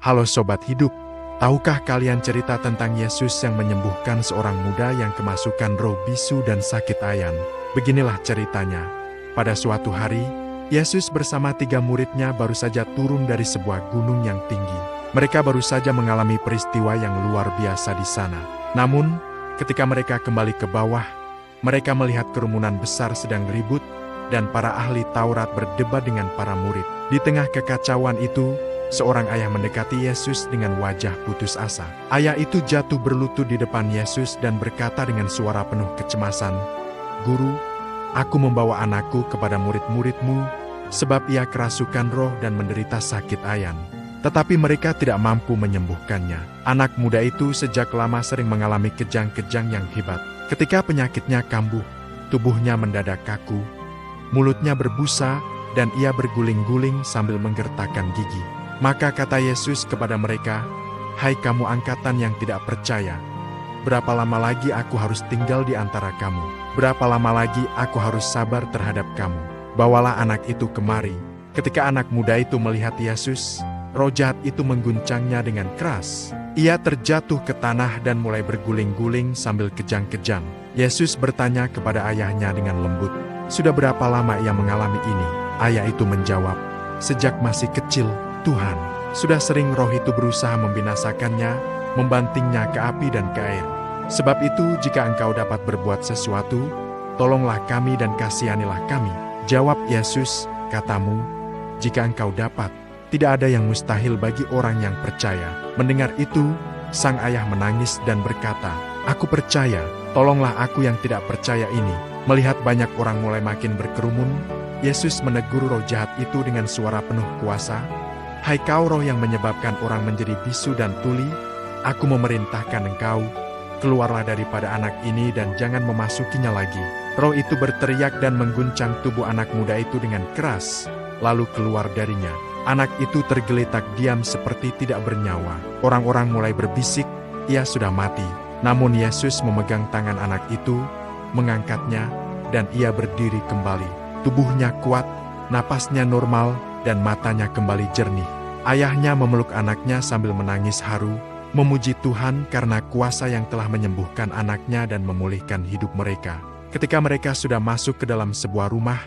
Halo Sobat Hidup, tahukah kalian cerita tentang Yesus yang menyembuhkan seorang muda yang kemasukan roh bisu dan sakit ayan? Beginilah ceritanya. Pada suatu hari, Yesus bersama 3 muridnya baru saja turun dari sebuah gunung yang tinggi. Mereka baru saja mengalami peristiwa yang luar biasa di sana. Namun, ketika mereka kembali ke bawah, mereka melihat kerumunan besar sedang ribut, dan para ahli Taurat berdebat dengan para murid. Di tengah kekacauan itu, seorang ayah mendekati Yesus dengan wajah putus asa. Ayah itu jatuh berlutut di depan Yesus dan berkata dengan suara penuh kecemasan, "Guru, aku membawa anakku kepada murid-muridmu, sebab ia kerasukan roh dan menderita sakit ayan. Tetapi mereka tidak mampu menyembuhkannya." Anak muda itu sejak lama sering mengalami kejang-kejang yang hebat. Ketika penyakitnya kambuh, tubuhnya mendadak kaku, mulutnya berbusa, dan ia berguling-guling sambil menggertakkan gigi. Maka kata Yesus kepada mereka, "Hai kamu angkatan yang tidak percaya, berapa lama lagi aku harus tinggal di antara kamu? Berapa lama lagi aku harus sabar terhadap kamu? Bawalah anak itu kemari." Ketika anak muda itu melihat Yesus, roh jahat itu mengguncangnya dengan keras. Ia terjatuh ke tanah dan mulai berguling-guling sambil kejang-kejang. Yesus bertanya kepada ayahnya dengan lembut, "Sudah berapa lama ia mengalami ini?" Ayah itu menjawab, "Sejak masih kecil, Tuhan. Sudah sering roh itu berusaha membinasakannya, membantingnya ke api dan ke air. Sebab itu jika engkau dapat berbuat sesuatu, tolonglah kami dan kasihanilah kami." Jawab Yesus, "Katamu, jika engkau dapat, tidak ada yang mustahil bagi orang yang percaya." Mendengar itu, sang ayah menangis dan berkata, "Aku percaya, tolonglah aku yang tidak percaya ini." Melihat banyak orang mulai makin berkerumun, Yesus menegur roh jahat itu dengan suara penuh kuasa, "Hai kau roh yang menyebabkan orang menjadi bisu dan tuli, aku memerintahkan engkau, keluarlah daripada anak ini dan jangan memasukinya lagi." Roh itu berteriak dan mengguncang tubuh anak muda itu dengan keras, lalu keluar darinya. Anak itu tergeletak diam seperti tidak bernyawa. Orang-orang mulai berbisik, "Ia sudah mati." Namun Yesus memegang tangan anak itu, mengangkatnya, dan ia berdiri kembali. Tubuhnya kuat, napasnya normal, dan matanya kembali jernih. Ayahnya memeluk anaknya sambil menangis haru, memuji Tuhan karena kuasa yang telah menyembuhkan anaknya dan memulihkan hidup mereka. Ketika mereka sudah masuk ke dalam sebuah rumah,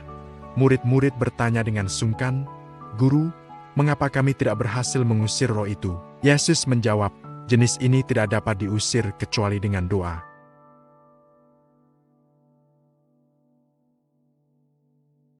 murid-murid bertanya dengan sungkan, "Guru, mengapa kami tidak berhasil mengusir roh itu?" Yesus menjawab, "Jenis ini tidak dapat diusir kecuali dengan doa."